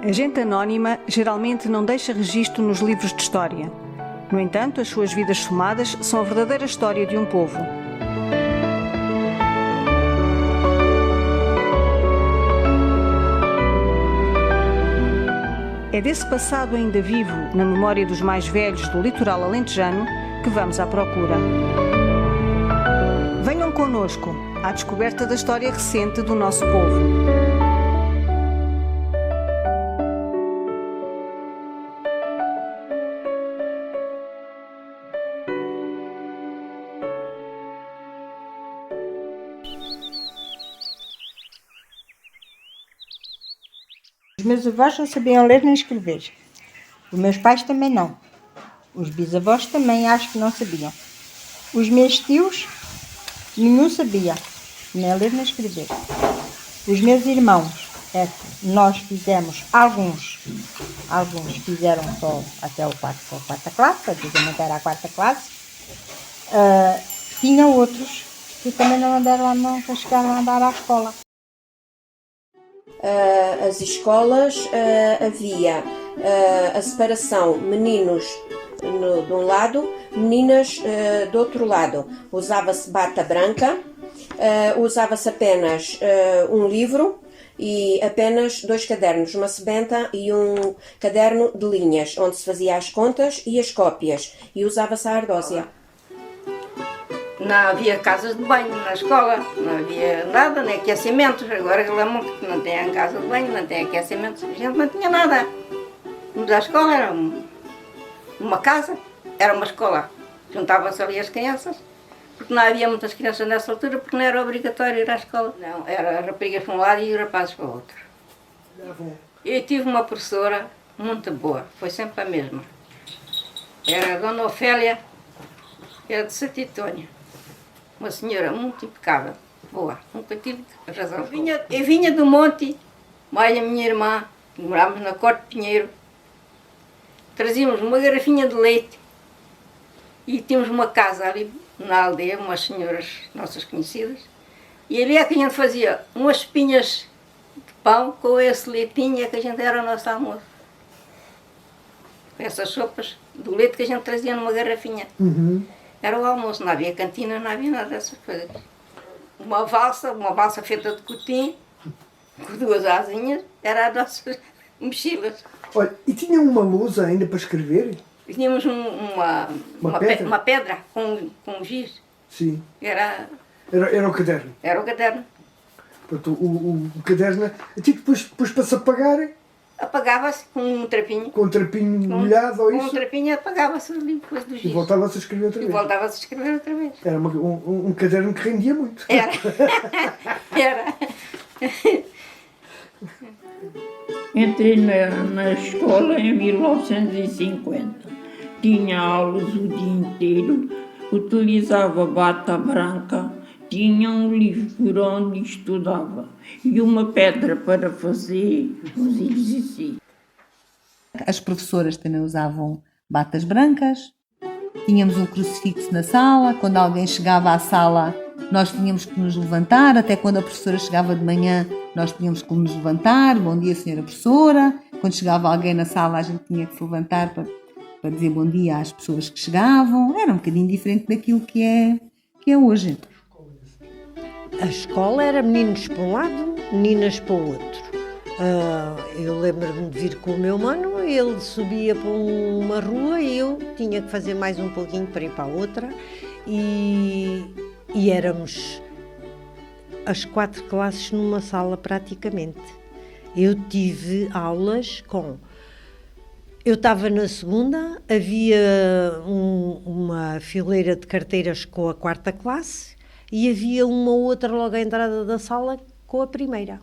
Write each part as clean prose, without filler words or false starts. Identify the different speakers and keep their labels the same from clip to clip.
Speaker 1: A gente anónima geralmente não deixa registro nos livros de história. No entanto, as suas vidas somadas são a verdadeira história de um povo. É desse passado ainda vivo, na memória dos mais velhos do litoral alentejano, que vamos à procura. Venham connosco à descoberta da história recente do nosso povo.
Speaker 2: Os meus avós não sabiam ler nem escrever. Os meus pais também não. Os bisavós também acho que não sabiam. Os meus tios, nenhum sabia nem ler nem escrever. Os meus irmãos, nós fizemos alguns fizeram só até a quarta classe, praticamente era a quarta classe. Tinha outros que também não andaram, não chegaram a andar à escola.
Speaker 3: As escolas havia a separação meninos de um lado, meninas do outro lado. Usava-se bata branca, usava-se apenas um livro e apenas 2 cadernos, uma sebenta e um caderno de linhas, onde se fazia as contas e as cópias, e usava-se a ardósia.
Speaker 4: Não havia casas de banho na escola, não havia nada, nem aquecimentos. Agora reclamam que não tem casa de banho, não tem aquecimentos. A gente não tinha nada. Mas a escola era uma casa, era uma escola. Juntavam-se ali as crianças, porque não havia muitas crianças nessa altura, porque não era obrigatório ir à escola. Não, era raparigas para um lado e rapazes para o outro. Eu tive uma professora muito boa, foi sempre a mesma. Era a Dona Ofélia, era de Santitónia. Uma senhora muito impecável, boa, nunca tive razão. Eu vinha do monte, mais a minha irmã, que morávamos na Corte de Pinheiro, trazíamos uma garrafinha de leite e tínhamos uma casa ali na aldeia, umas senhoras nossas conhecidas, e ali é que a gente fazia umas espinhas de pão com esse leitinho, é que a gente era o nosso almoço. Essas sopas do leite que a gente trazia numa garrafinha. Era o almoço, não havia cantina, não havia nada dessas coisas. Uma valsa feita de cotim, com 2 asinhas, era as nossas mochilas.
Speaker 5: Olha, e tinham uma lousa ainda para escrever?
Speaker 4: Tínhamos uma pedra com giz.
Speaker 5: Sim.
Speaker 4: Era
Speaker 5: o caderno?
Speaker 4: Era o caderno.
Speaker 5: Portanto, o caderno, depois para se apagar?
Speaker 4: Apagava-se com um trapinho.
Speaker 5: Com um trapinho molhado ou isso?
Speaker 4: Com um trapinho apagava-se ali depois do giz.
Speaker 5: E voltava-se a escrever outra vez?
Speaker 4: E voltava-se a escrever outra vez.
Speaker 5: Era um caderno que rendia muito.
Speaker 4: Era. Era.
Speaker 6: Entrei na escola em 1950. Tinha aulas o dia inteiro, utilizava bata branca, tinha um livro por onde estudava e uma pedra para fazer os exercícios.
Speaker 7: As professoras também usavam batas brancas, tínhamos um crucifixo na sala, quando alguém chegava à sala nós tínhamos que nos levantar, até quando a professora chegava de manhã nós tínhamos que nos levantar, bom dia senhora professora, quando chegava alguém na sala a gente tinha que se levantar para dizer bom dia às pessoas que chegavam, era um bocadinho diferente daquilo que é hoje.
Speaker 8: A escola era meninos para um lado, meninas para o outro. Eu lembro-me de vir com o meu mano, ele subia para uma rua e eu tinha que fazer mais um pouquinho para ir para a outra e éramos as 4 classes numa sala praticamente. Eu tive aulas eu estava na segunda, havia uma fileira de carteiras com a 4ª classe e havia uma outra logo à entrada da sala com a primeira.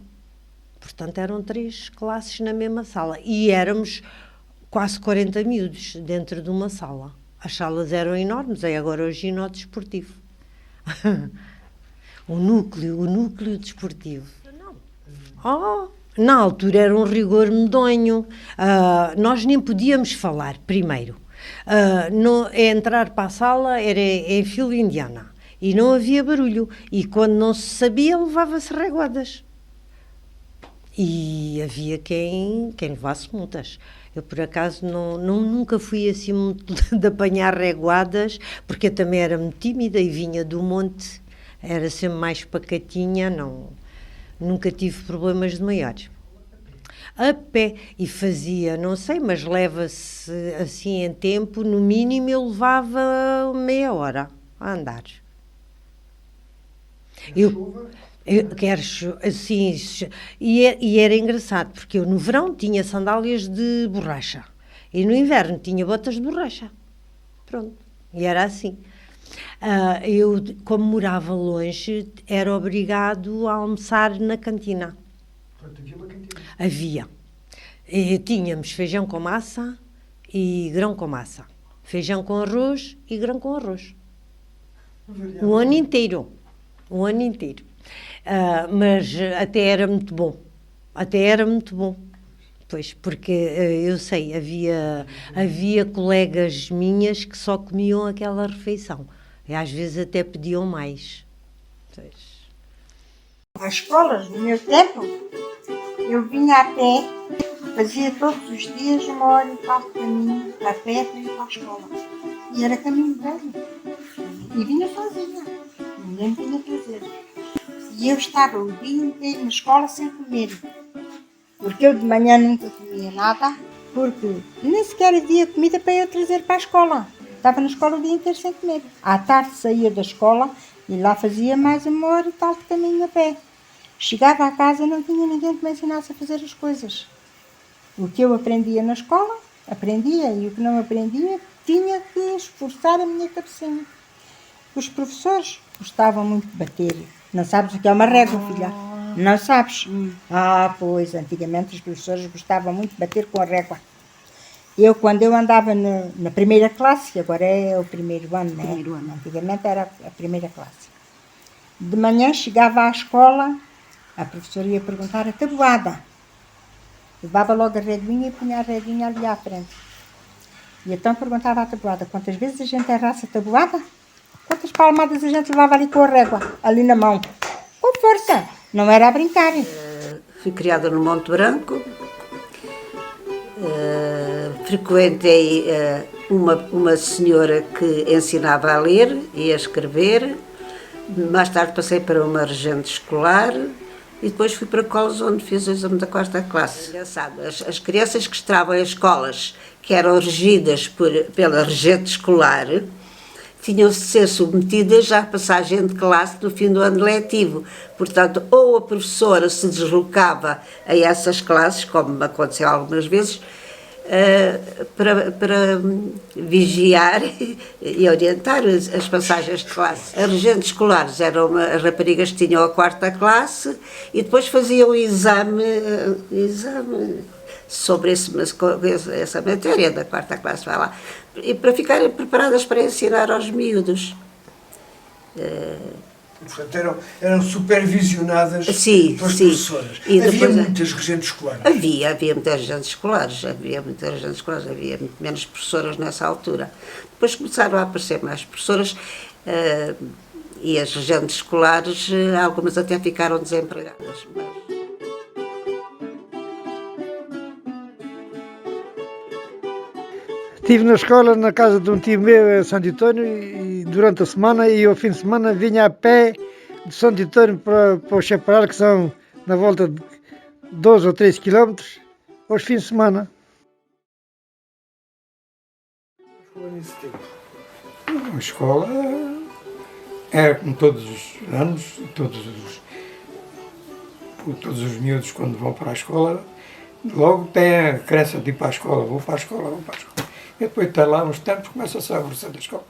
Speaker 8: Portanto, eram 3 classes na mesma sala e éramos quase 40 miúdos dentro de uma sala. As salas eram enormes, é agora o ginásio desportivo. o núcleo desportivo. Na altura era um rigor medonho. Nós nem podíamos falar, primeiro. Entrar para a sala era em fila indiana e não havia barulho. E quando não se sabia, levava-se reguadas. E havia quem levasse multas. Eu, por acaso, nunca fui assim muito de apanhar reguadas, porque eu também era muito tímida e vinha do monte, era sempre mais pacatinha, nunca tive problemas de maiores. A pé, e fazia, não sei, mas leva-se assim em tempo, no mínimo eu levava meia hora a andar. Eu quero, assim, e era engraçado, porque eu no verão tinha sandálias de borracha e no inverno tinha botas de borracha. Pronto, e era assim. Eu, como morava longe, era obrigado a almoçar na cantina.
Speaker 5: Portanto, havia uma cantina.
Speaker 8: Havia. E tínhamos feijão com massa e grão com massa. Feijão com arroz e grão com arroz. O ano inteiro. O ano inteiro. Mas até era muito bom. Até era muito bom. Pois, porque eu sei, havia colegas minhas que só comiam aquela refeição. E às vezes até pediam mais. Pois.
Speaker 2: As escolas do meu tempo, eu vinha a pé, fazia todos os dias 1 hora e tal de caminho, a pé para ir para a escola. E era caminho velho. E vinha sozinha. Ninguém me vinha trazer. E eu estava o dia inteiro na escola sem comer. Porque eu de manhã nunca comia nada, porque nem sequer havia comida para eu trazer para a escola. Estava na escola o dia inteiro sem comer. À tarde saía da escola e lá fazia mais 1 hora e tal de caminho a pé. Chegava à casa e não tinha ninguém que me ensinasse a fazer as coisas. O que eu aprendia na escola, aprendia, e o que não aprendia, tinha que esforçar a minha cabecinha. Os professores gostavam muito de bater. Não sabes o que é uma régua, filha? Não sabes? Pois, antigamente os professores gostavam muito de bater com a régua. Quando eu andava na primeira classe, que agora é o primeiro ano, né? Antigamente era a primeira classe. De manhã chegava à escola, a professora ia perguntar a tabuada. Levava logo a reguinha e punha a reguinha ali à frente. E então perguntava à tabuada, quantas vezes a gente errasse a tabuada? Quantas palmadas a gente levava ali com a régua, ali na mão? Com força, não era a brincar.
Speaker 9: Fui criada no Monte Branco, frequentei uma senhora que ensinava a ler e a escrever, mais tarde passei para uma regente escolar e depois fui para Coles, onde fiz o exame da 4ª classe. Engraçado, as crianças que estavam em escolas que eram regidas pela regente escolar tinham de ser submetidas à passagem de classe no fim do ano letivo. Portanto, ou a professora se deslocava a essas classes, como me aconteceu algumas vezes, para vigiar e orientar as passagens de classe. As regentes escolares eram as raparigas que tinham a 4ª classe e depois faziam o exame sobre essa matéria da 4ª classe, vai lá, e para ficarem preparadas para ensinar aos miúdos.
Speaker 5: Portanto, eram supervisionadas pelas professoras.
Speaker 9: E
Speaker 5: havia muitas regentes escolares.
Speaker 9: Havia muitas regentes escolares, havia muito menos professoras nessa altura. Depois começaram a aparecer mais professoras e as regentes escolares, algumas até ficaram desempregadas.
Speaker 10: Estive na escola, na casa de um tio meu, em Santo António, e durante a semana e ao fim de semana vinha a pé de Santo António para o Chaparral, que são na volta de 12 ou 13 quilómetros, aos fins de semana.
Speaker 11: A escola era como todos os anos, todos os miúdos quando vão para a escola, logo têm a crença de ir para a escola, vou para a escola. E depois está lá uns tempos, começa-se a aborrecer da escola.